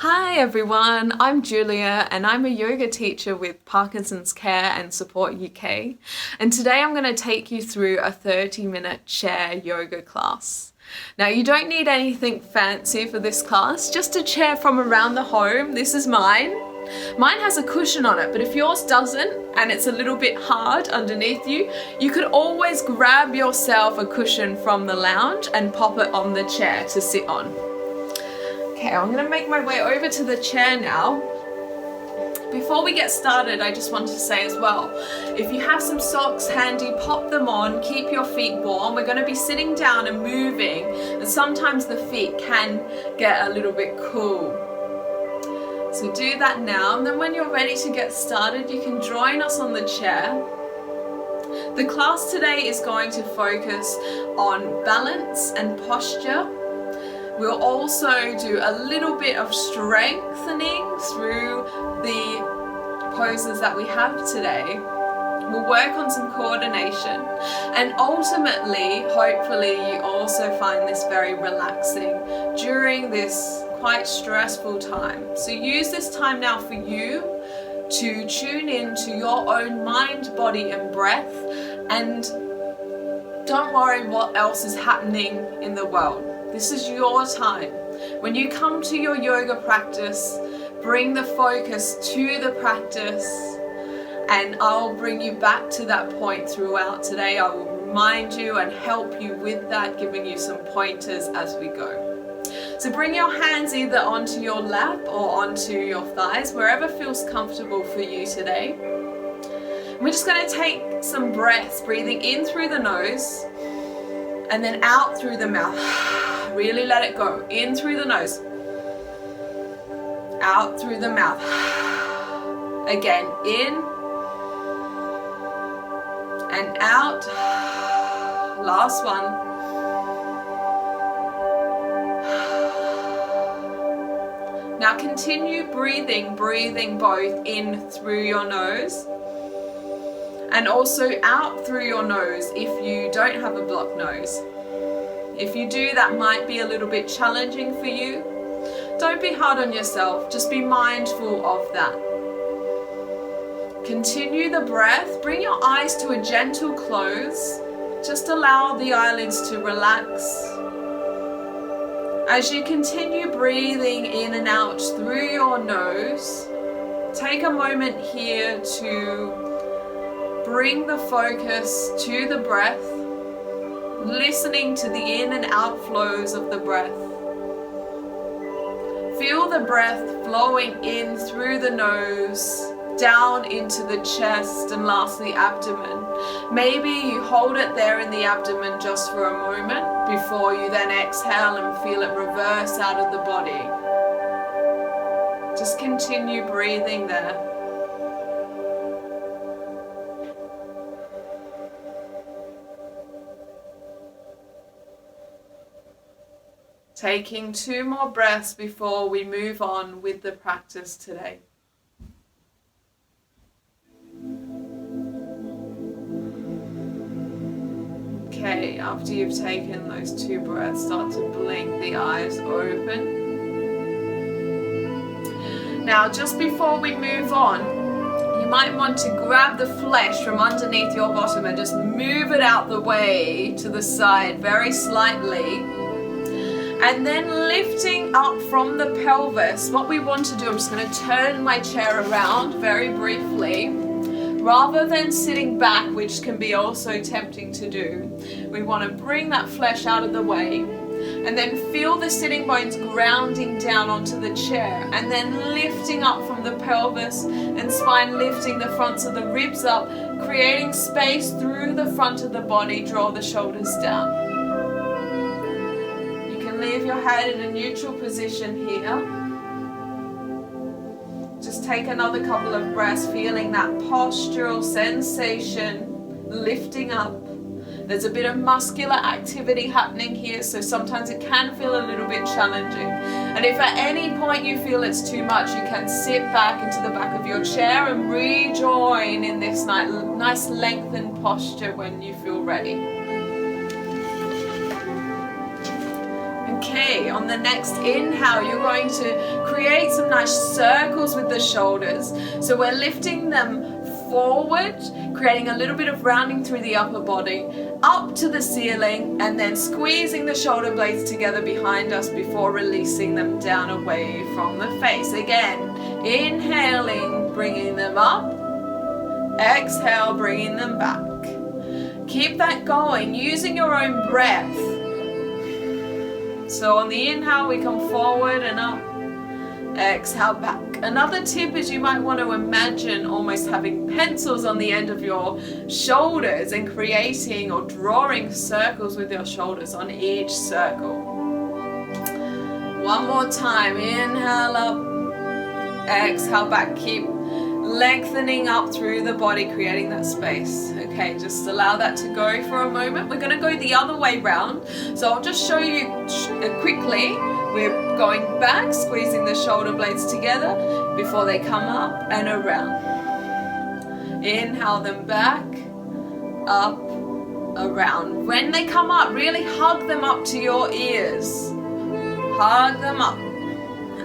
Hi everyone, I'm Julia and I'm a yoga teacher with Parkinson's Care and Support UK, and today I'm going to take you through a 30-minute chair yoga class. Now you don't need anything fancy for this class, just a chair from around the home. This is mine. Mine has a cushion on it, but if yours doesn't and it's a little bit hard underneath you, you could always grab yourself a cushion from the lounge and pop it on the chair to sit on. Okay, I'm going to make my way over to the chair now. Before we get started, I just want to say as well, if you have some socks handy, pop them on, keep your feet warm. We're going to be sitting down and moving, and sometimes the feet can get a little bit cool. So do that now, and then when you're ready to get started, you can join us on the chair. The class today is going to focus on balance and posture. We'll also do a little bit of strengthening through the poses that we have today. We'll work on some coordination, and ultimately, hopefully, you also find this very relaxing during this quite stressful time. So use this time now for you to tune in to your own mind, body and breath, and don't worry what else is happening in the world. This is your time. When you come to your yoga practice, bring the focus to the practice, and I'll bring you back to that point throughout today. I will remind you and help you with that, giving you some pointers as we go. So bring your hands either onto your lap or onto your thighs, wherever feels comfortable for you today. We're just going to take some breaths, breathing in through the nose and then out through the mouth. Really let it go. In through the nose, out through the mouth. Again, in and out. Last one. Now continue breathing both in through your nose and also out through your nose if you don't have a blocked nose. If you do, that might be a little bit challenging for you. Don't be hard on yourself, just be mindful of that. Continue the breath, bring your eyes to a gentle close. Just allow the eyelids to relax. As you continue breathing in and out through your nose, take a moment here to bring the focus to the breath, listening to the in and out flows of the breath. Feel the breath flowing in through the nose, down into the chest, and lastly abdomen. Maybe you hold it there in the abdomen just for a moment before you then exhale and feel it reverse out of the body. Just continue breathing there. Taking 2 more breaths before we move on with the practice today. Okay, after you've taken those 2 breaths, start to blink the eyes open. Now, just before we move on, you might want to grab the flesh from underneath your bottom and just move it out the way to the side very slightly. And then lifting up from the pelvis, what we want to do, I'm just going to turn my chair around very briefly. Rather than sitting back, which can be also tempting to do, we want to bring that flesh out of the way and then feel the sitting bones grounding down onto the chair, and then lifting up from the pelvis and spine, lifting the fronts of the ribs up, creating space through the front of the body. Draw the shoulders down. Leave your head in a neutral position here. Just take another couple of breaths, feeling that postural sensation, lifting up. There's a bit of muscular activity happening here, so sometimes it can feel a little bit challenging. And if at any point you feel it's too much, you can sit back into the back of your chair and rejoin in this nice lengthened posture when you feel ready. Okay, on the next inhale, you're going to create some nice circles with the shoulders. So we're lifting them forward, creating a little bit of rounding through the upper body, up to the ceiling, and then squeezing the shoulder blades together behind us before releasing them down away from the face. Again, inhaling, bringing them up, exhale, bringing them back. Keep that going, using your own breath. So on the inhale, we come forward and up, exhale back. Another tip is you might want to imagine almost having pencils on the end of your shoulders and creating or drawing circles with your shoulders on each circle. One more time, inhale up, exhale back. Keep lengthening up through the body, creating that space. Okay, just allow that to go for a moment. We're going to go the other way round. So I'll just show you quickly. We're going back, squeezing the shoulder blades together before they come up and around. Inhale them back, up, around. When they come up, really hug them up to your ears. Hug them up.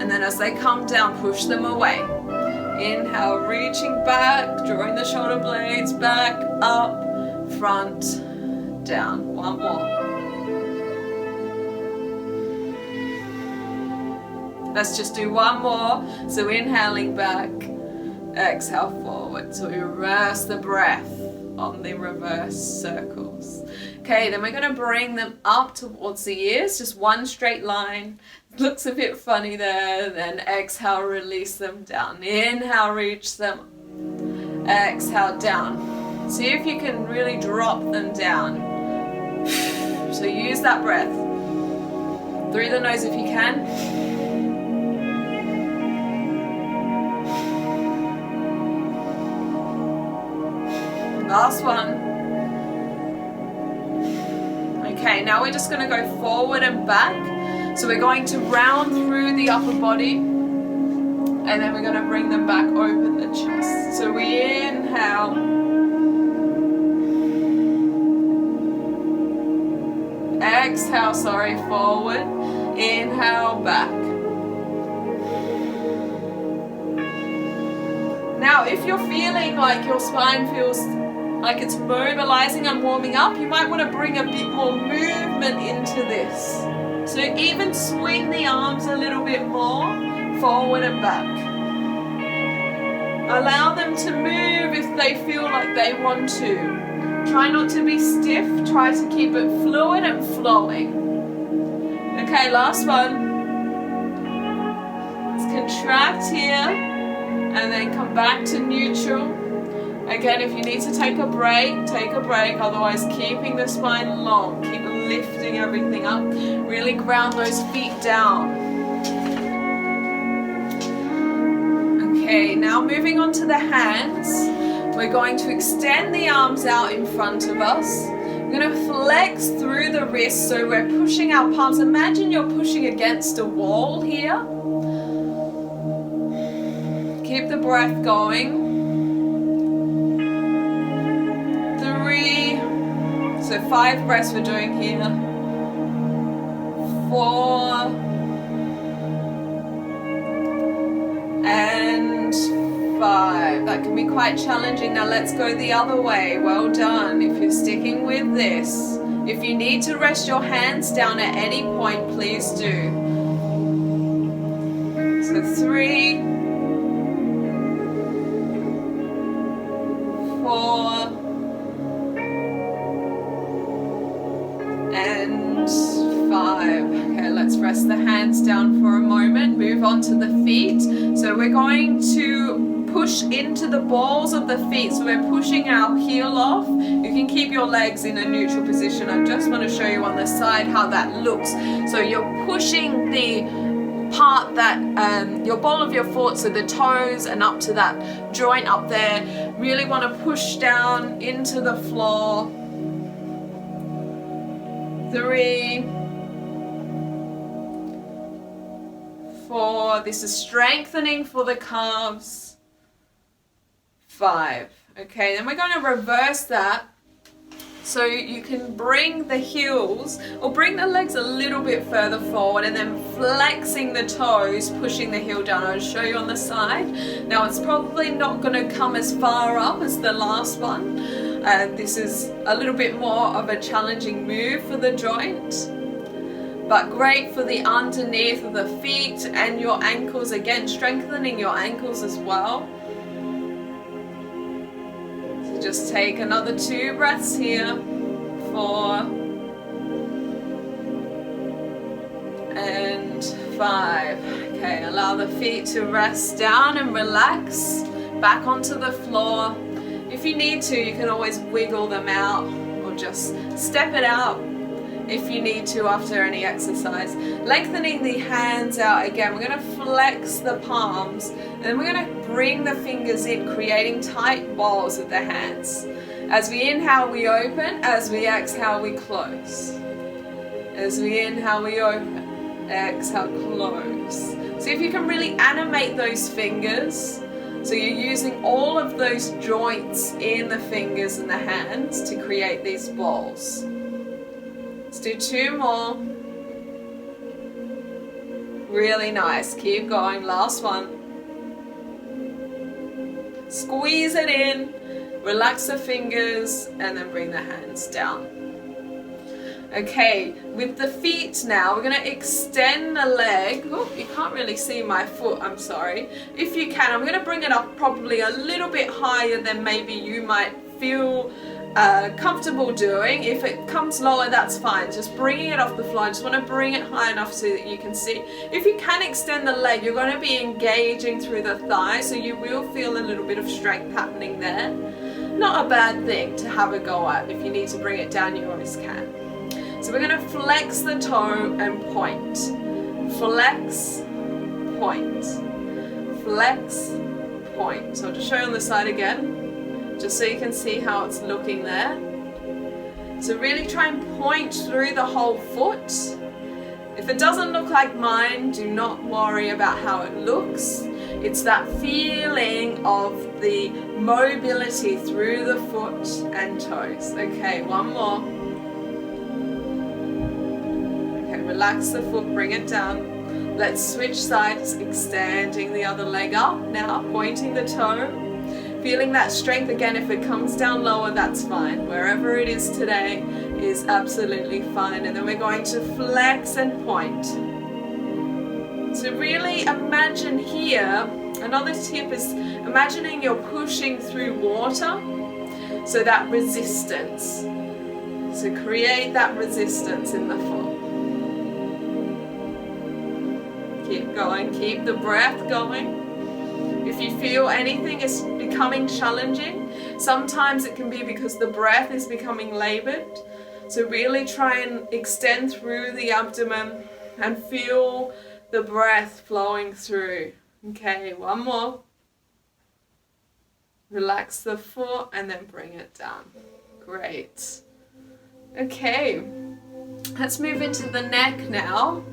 And then as they come down, push them away. Inhale, reaching back, drawing the shoulder blades back, up, front, down. One more. Let's just do one more. So inhaling back, exhale forward. So we reverse the breath on the reverse circles. Okay, then we're going to bring them up towards the ears, just one straight line. Looks a bit funny there. Then exhale, release them down. Inhale, reach them. Exhale, down. See if you can really drop them down. So use that breath. Through the nose if you can. Last one. Okay, now we're just going to go forward and back. So we're going to round through the upper body, and then we're going to bring them back, open the chest. So we inhale, exhale, forward, inhale, back. Now if you're feeling like your spine feels like it's mobilizing and warming up, you might want to bring a bit more movement into this. So even swing the arms a little bit more, forward and back. Allow them to move if they feel like they want to. Try not to be stiff, try to keep it fluid and flowing. Okay, last one. Let's contract here and then come back to neutral. Again, if you need to take a break, otherwise keeping the spine long, keep lifting everything up, really ground those feet down. Okay, now moving on to the hands, we're going to extend the arms out in front of us. We're going to flex through the wrists, so we're pushing our palms. Imagine you're pushing against a wall here. Keep the breath going. 3, so 5 breaths we're doing here. 4 and 5. That can be quite challenging. Now let's go the other way. Well done. If you're sticking with this, if you need to rest your hands down at any point, please do. So 3, 4 and 5. Okay, let's rest the hands down for a moment. Move on to the feet. So we're going to push into the balls of the feet. So we're pushing our heel off. You can keep your legs in a neutral position. I just want to show you on the side how that looks. So you're pushing the part that your ball of your foot, so the toes and up to that joint up there. Really want to push down into the floor. 3, 4. This is strengthening for the calves. 5. Okay, then we're going to reverse that. So you can bring the heels or bring the legs a little bit further forward and then flexing the toes, pushing the heel down. I'll show you on the side. Now it's probably not going to come as far up as the last one. This is a little bit more of a challenging move for the joint, but great for the underneath of the feet and your ankles, again strengthening your ankles as well. So just take another 2 breaths here. 4 and 5. Okay, allow the feet to rest down and relax back onto the floor. If you need to, you can always wiggle them out or just step it out if you need to after any exercise. Lengthening the hands out again. We're going to flex the palms and then we're going to bring the fingers in, creating tight balls with the hands. As we inhale, we open. As we exhale, we close. As we inhale, we open. Exhale, close. So if you can really animate those fingers, so you're using all of those joints in the fingers and the hands to create these balls. Let's do 2 more. Really nice. Keep going. Last one. Squeeze it in. Relax the fingers and then bring the hands down. Okay, with the feet now, we're going to extend the leg. Oh, you can't really see my foot, I'm sorry. If you can, I'm going to bring it up probably a little bit higher than maybe you might feel comfortable doing. If it comes lower, that's fine. Just bringing it off the floor. I just want to bring it high enough so that you can see. If you can extend the leg, you're going to be engaging through the thigh, so you will feel a little bit of strength happening there. Not a bad thing to have a go at. If you need to bring it down, you always can. So we're going to flex the toe and point. Flex, point. Flex, point. So I'll just show you on the side again, just so you can see how it's looking there. So really try and point through the whole foot. If it doesn't look like mine, do not worry about how it looks. It's that feeling of the mobility through the foot and toes. Okay, 1 more. Okay, relax the foot, bring it down. Let's switch sides, extending the other leg up. Now, pointing the toe. Feeling that strength again. If it comes down lower, that's fine. Wherever it is today is absolutely fine. And then we're going to flex and point. So really imagine here, another tip is imagining you're pushing through water. So that resistance. So create that resistance in the foot. Keep going, keep the breath going. If you feel anything is becoming challenging, sometimes it can be because the breath is becoming labored. So really try and extend through the abdomen and feel the breath flowing through. Okay, 1 more. Relax the foot and then bring it down. Great. Okay, let's move into the neck now.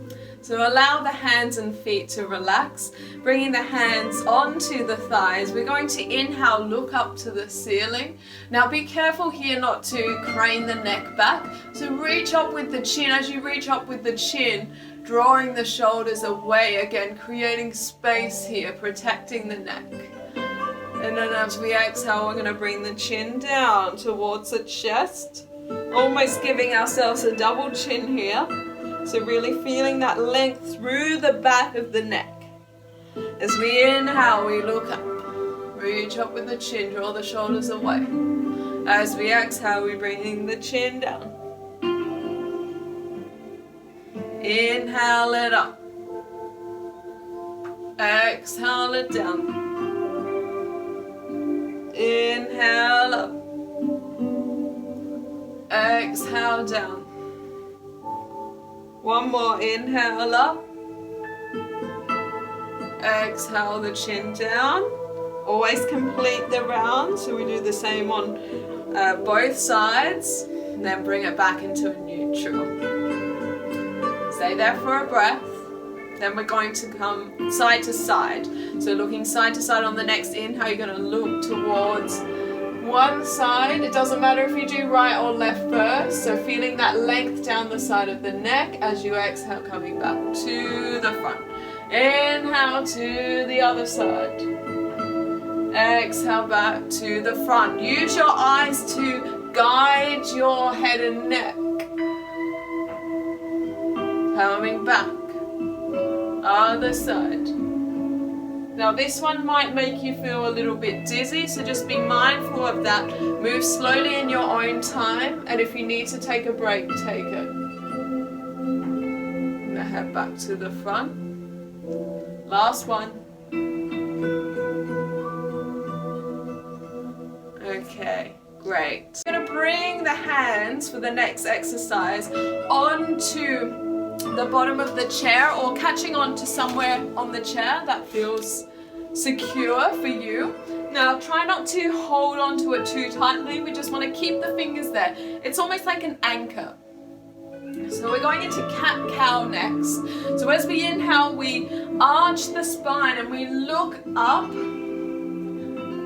So allow the hands and feet to relax, bringing the hands onto the thighs. We're going to inhale, look up to the ceiling. Now be careful here not to crane the neck back. So reach up with the chin. As you reach up with the chin, drawing the shoulders away again, creating space here, protecting the neck. And then as we exhale, we're going to bring the chin down towards the chest, almost giving ourselves a double chin here. So really feeling that length through the back of the neck. As we inhale, we look up, reach up with the chin, draw the shoulders away. As we exhale, we bring the chin down. Inhale it up. Exhale it down. Inhale up. Exhale down. 1 more, inhale up. Exhale the chin down. Always complete the round, so we do the same on both sides. And then bring it back into a neutral. Stay there for a breath. Then we're going to come side to side. So looking side to side on the next inhale, you're going to look towards One side, it doesn't matter if you do right or left first, so feeling that length down the side of the neck as you exhale, coming back to the front. Inhale to the other side. Exhale back to the front. Use your eyes to guide your head and neck. Coming back. Other side. Now this one might make you feel a little bit dizzy, so just be mindful of that. Move slowly in your own time, and if you need to take a break, take it. Now head back to the front. Last one. Okay, great. I'm going to bring the hands for the next exercise onto the bottom of the chair, or catching onto somewhere on the chair that feels secure for you. Now try not to hold onto it too tightly, we just want to keep the fingers there. It's almost like an anchor. So we're going into cat-cow next. So as we inhale, we arch the spine and we look up,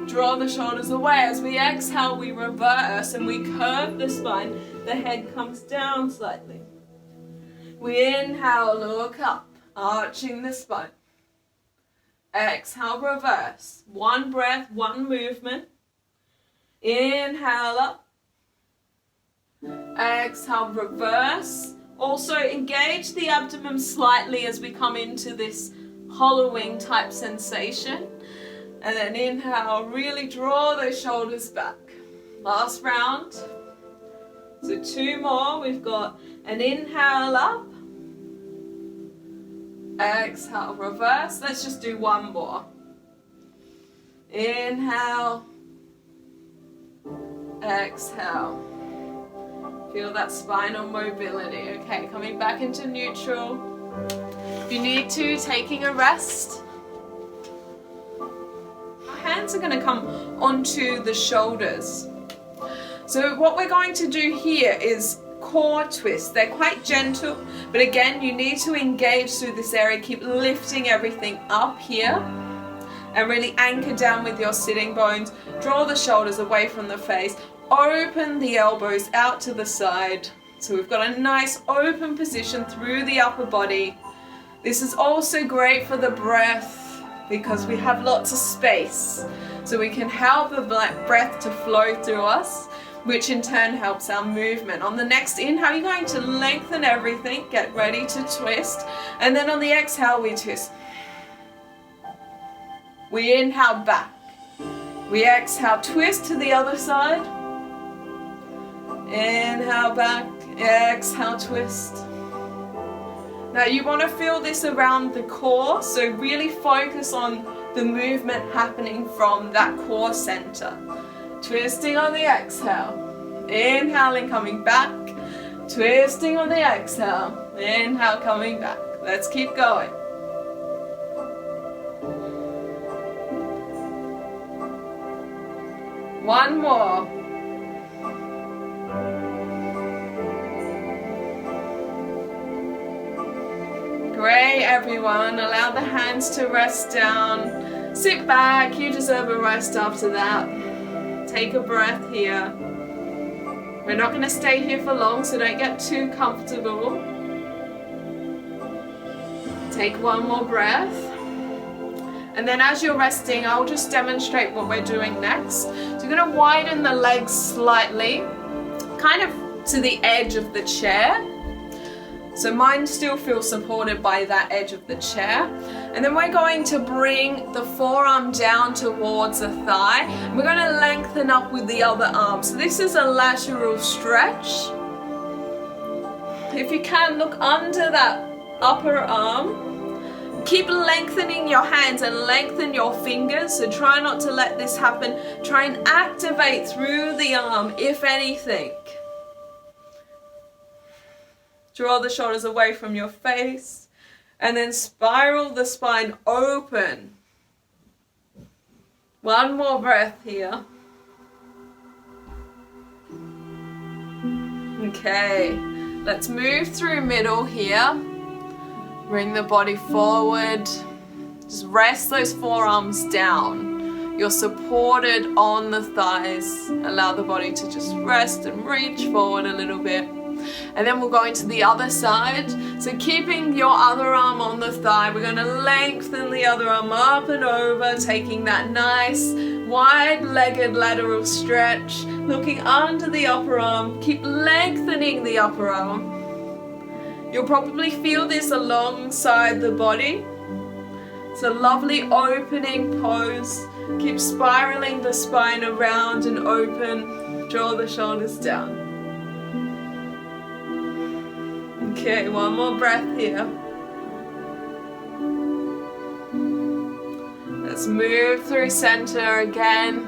draw the shoulders away. As we exhale, we reverse and we curve the spine. The head comes down slightly. We inhale, look up, arching the spine. Exhale, reverse. One breath, one movement. Inhale up. Exhale, reverse. Also engage the abdomen slightly as we come into this hollowing type sensation. And then inhale, really draw those shoulders back. Last round. So 2 more. We've got an inhale up. Exhale, reverse. Let's just do 1 more. Inhale. Exhale. Feel that spinal mobility. Okay, coming back into neutral. If you need to, taking a rest. Our hands are going to come onto the shoulders. So what we're going to do here is core twists. They're quite gentle, but again, you need to engage through this area. Keep lifting everything up here and really anchor down with your sitting bones. Draw the shoulders away from the face. Open the elbows out to the side. So we've got a nice open position through the upper body. This is also great for the breath because we have lots of space. So we can help the breath to flow through us, which in turn helps our movement. On the next inhale, you're going to lengthen everything, get ready to twist, and then on the exhale, we twist. We inhale back. We exhale, twist to the other side. Inhale back, exhale, twist. Now you want to feel this around the core, so really focus on the movement happening from that core center. Twisting on the exhale, inhaling, coming back, twisting on the exhale, inhale, coming back. Let's keep going. One more. Great, everyone. Allow the hands to rest down. Sit back, you deserve a rest after that. Take a breath here. We're not going to stay here for long, so don't get too comfortable. Take 1 more breath. And then as you're resting, I'll just demonstrate what we're doing next. So you're going to widen the legs slightly, kind of to the edge of the chair. So mine still feels supported by that edge of the chair. And then we're going to bring the forearm down towards the thigh. And we're going to lengthen up with the other arm. So this is a lateral stretch. If you can, look under that upper arm. Keep lengthening your hands and lengthen your fingers. So try not to let this happen. Try and activate through the arm, if anything. Draw the shoulders away from your face and then spiral the spine open. 1 more breath here. Okay, let's move through middle here. Bring the body forward. Just rest those forearms down. You're supported on the thighs. Allow the body to just rest and reach forward a little bit. And then we'll go into the other side. So keeping your other arm on the thigh, we're going to lengthen the other arm up and over, taking that nice wide-legged lateral stretch, looking under the upper arm. Keep lengthening the upper arm. You'll probably feel this alongside the body. It's a lovely opening pose. Keep spiraling the spine around and open. Draw the shoulders down. Okay, one more breath here. Let's move through center again.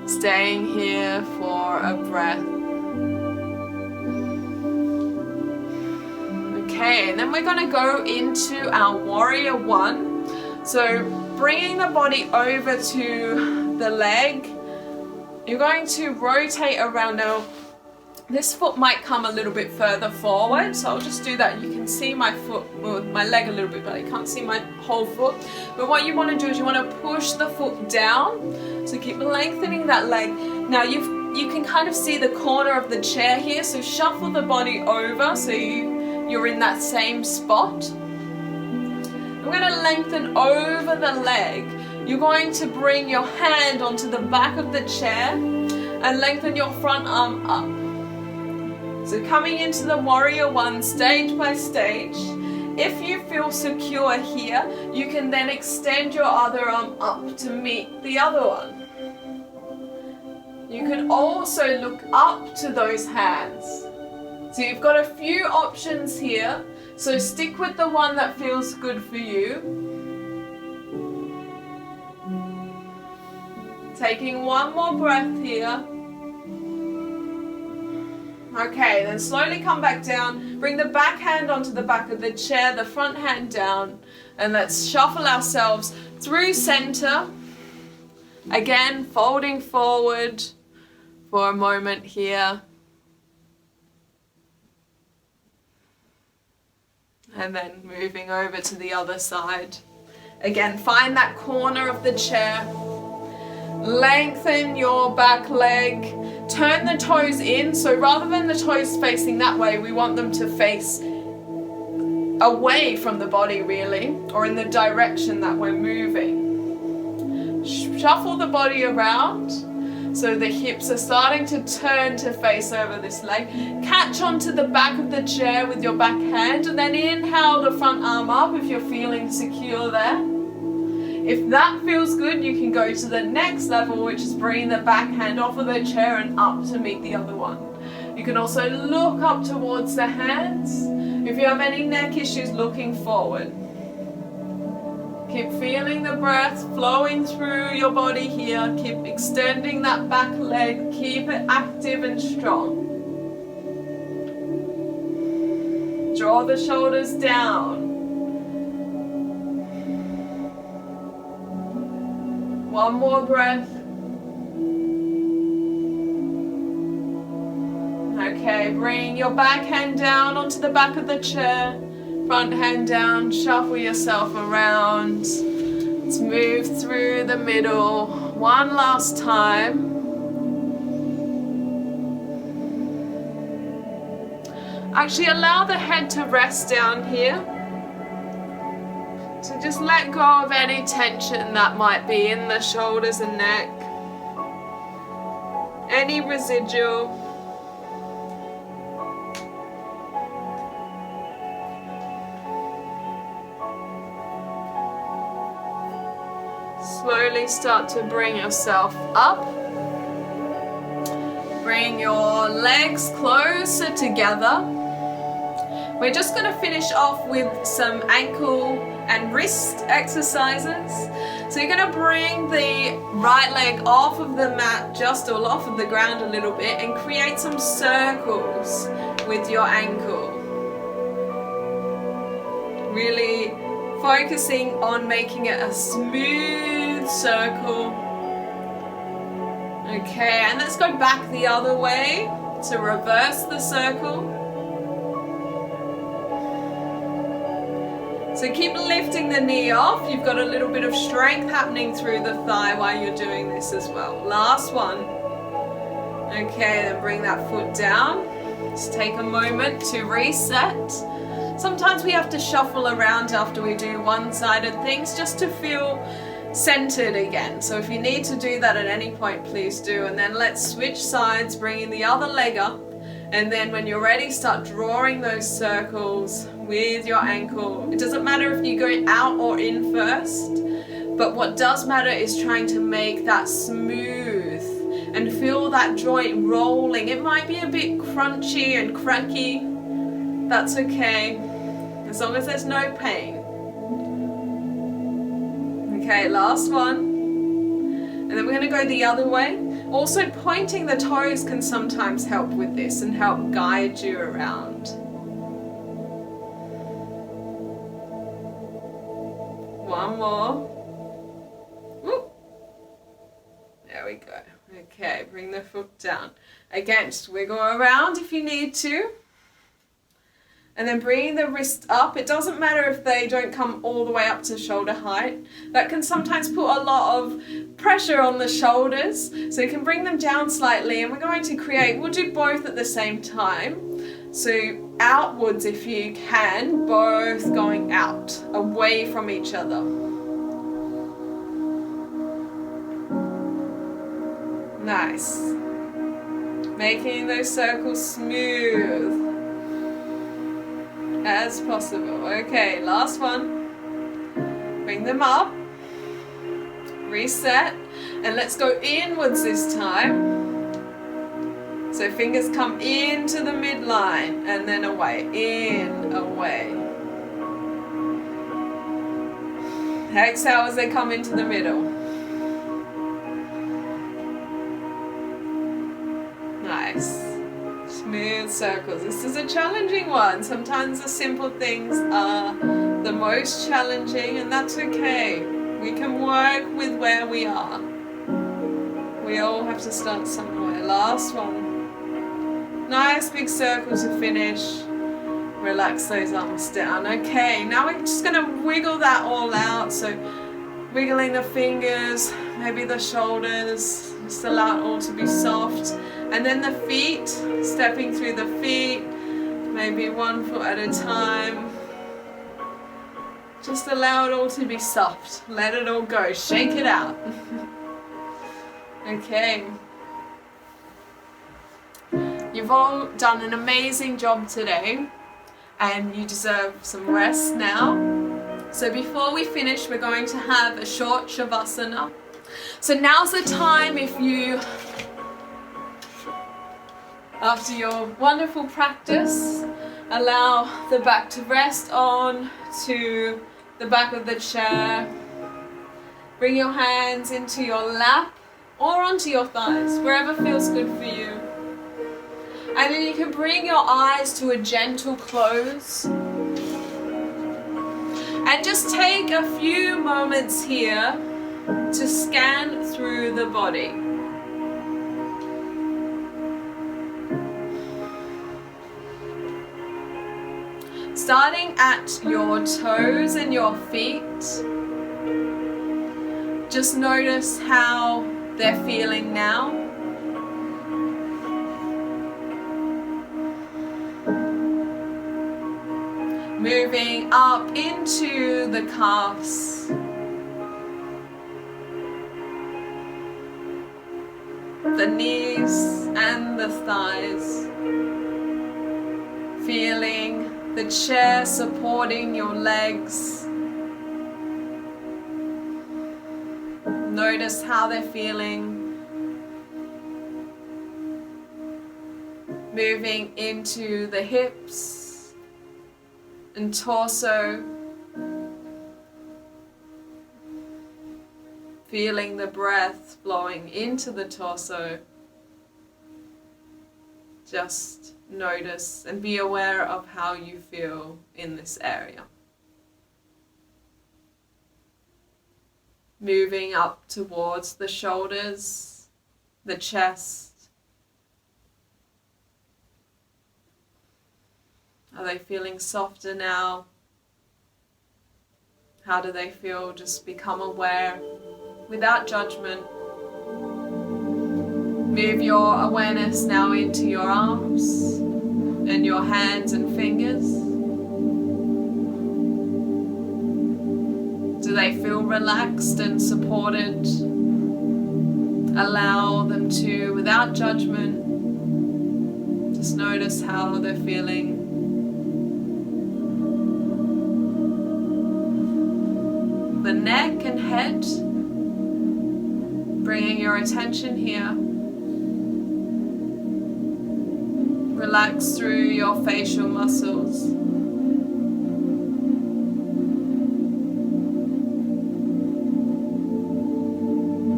Staying here for a breath. Okay, and then we're going to go into our warrior one. So bringing the body over to the leg, you're going to rotate around. Now this foot might come a little bit further forward, so I'll just do that. You can see my foot, well, my leg a little bit, but I can't see my whole foot. But what you want to do is you want to push the foot down, so keep lengthening that leg. Now you can kind of see the corner of the chair here, so shuffle the body over so you're in that same spot. I'm going to lengthen over the leg. You're going to bring your hand onto the back of the chair and lengthen your front arm up. So coming into the warrior one stage by stage. If you feel secure here, you can then extend your other arm up to meet the other one. You can also look up to those hands. So you've got a few options here. So stick with the one that feels good for you. Taking one more breath here. Okay, then slowly come back down. Bring the back hand onto the back of the chair, the front hand down. And let's shuffle ourselves through center. Again, folding forward for a moment here. And then moving over to the other side. Again, find that corner of the chair. Lengthen your back leg. Turn the toes in. So rather than the toes facing that way, we want them to face away from the body really, or in the direction that we're moving. Shuffle the body around. So the hips are starting to turn to face over this leg. Catch onto the back of the chair with your back hand and then inhale the front arm up if you're feeling secure there. If that feels good, you can go to the next level, which is bringing the back hand off of the chair and up to meet the other one. You can also look up towards the hands. If you have any neck issues, looking forward. Keep feeling the breath flowing through your body here. Keep extending that back leg. Keep it active and strong. Draw the shoulders down. One more breath. Okay, bring your back hand down onto the back of the chair. Front hand down, shuffle yourself around. Let's move through the middle. One last time. Actually, allow the head to rest down here. So just let go of any tension that might be in the shoulders and neck. Any residual. Slowly start to bring yourself up. Bring your legs closer together. We're just going to finish off with some ankle and wrist exercises. So you're going to bring the right leg off of the mat, just all off of the ground a little bit, and create some circles with your ankle. Really focusing on making it a smooth circle. Okay, and let's go back the other way to reverse the circle. So keep lifting the knee off. You've got a little bit of strength happening through the thigh while you're doing this as well. Last one. Okay, then bring that foot down. Just take a moment to reset. Sometimes we have to shuffle around after we do one-sided things just to feel centered again. So if you need to do that at any point, please do. And then let's switch sides, bringing the other leg up. And then when you're ready, start drawing those circles with your ankle. It doesn't matter if you go out or in first, but what does matter is trying to make that smooth and feel that joint rolling. It might be a bit crunchy and cracky. That's okay, as long as there's no pain. Okay, last one. And then we're going to go the other way. Also, pointing the toes can sometimes help with this and help guide you around. One more. Woo. There we go. Okay, bring the foot down. Again, just wiggle around if you need to. And then bring the wrist up. It doesn't matter if they don't come all the way up to shoulder height. That can sometimes put a lot of pressure on the shoulders. So you can bring them down slightly, and we're going to create, we'll do both at the same time. So outwards if you can, both going out, away from each other. Nice. Making those circles smooth as possible. Okay, last one. Bring them up. Reset. And let's go inwards this time. So fingers come into the midline and then away. In, away. Exhale as they come into the middle. Nice. Smooth circles. This is a challenging one. Sometimes the simple things are the most challenging, and that's okay. We can work with where we are. We all have to start somewhere. Last one. Nice big circle to finish. Relax those arms down. Okay, now we're just going to wiggle that all out. So wiggling the fingers, maybe the shoulders, just allow it all to be soft. And then the feet, stepping through the feet, maybe one foot at a time. Just allow it all to be soft. Let it all go. Shake it out. Okay. You've all done an amazing job today, and you deserve some rest now. So before we finish, we're going to have a short shavasana. So now's the time, if you, after your wonderful practice, allow the back to rest on to the back of the chair. Bring your hands into your lap or onto your thighs, wherever feels good for you. And then you can bring your eyes to a gentle close. And just take a few moments here to scan through the body. Starting at your toes and your feet, just notice how they're feeling now. Moving up into the calves. The knees and the thighs. Feeling the chair supporting your legs. Notice how they're feeling. Moving into the hips and torso. Feeling the breath flowing into the torso. Just notice and be aware of how you feel in this area. Moving up towards the shoulders, the chest. Are they feeling softer now? How do they feel? Just become aware without judgment. Move your awareness now into your arms and your hands and fingers. Do they feel relaxed and supported? Allow them to, without judgment, just notice how they're feeling. The neck and head, bringing your attention here. Relax through your facial muscles.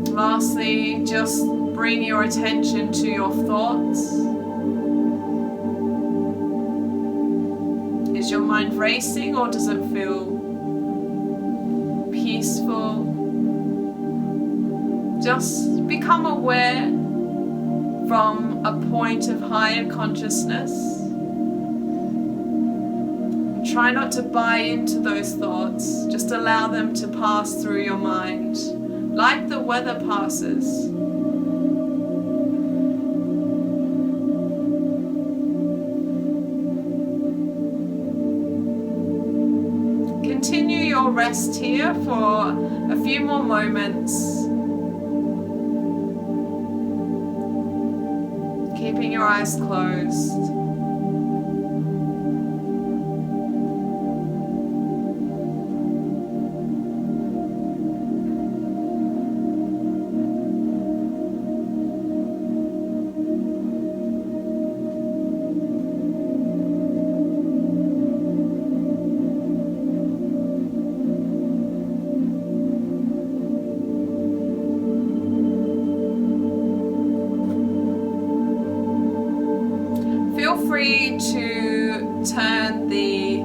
Lastly, just bring your attention to your thoughts. Is your mind racing, or does it feel peaceful? Just become aware from a point of higher consciousness. Try not to buy into those thoughts. Just allow them to pass through your mind, like the weather passes. Continue your rest here for a few more moments. Keeping your eyes closed. Feel free to turn the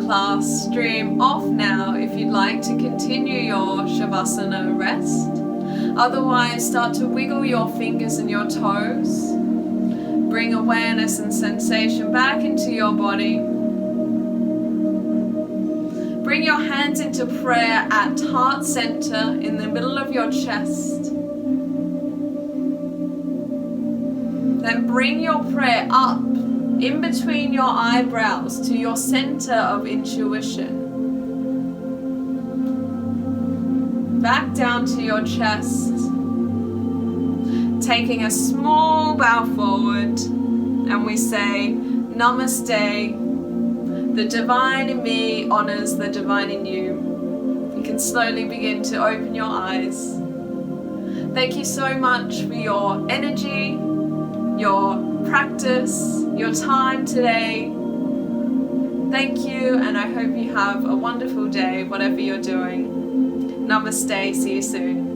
class stream off now if you'd like to continue your Shavasana rest. Otherwise, start to wiggle your fingers and your toes. Bring awareness and sensation back into your body. Bring your hands into prayer at heart center in the middle of your chest. Then bring your prayer up in between your eyebrows to your center of intuition. Back down to your chest. Taking a small bow forward, and we say, Namaste. The divine in me honors the divine in you. You can slowly begin to open your eyes. Thank you so much for your energy, your practice, your time today. Thank you, and I hope you have a wonderful day, whatever you're doing. Namaste, see you soon.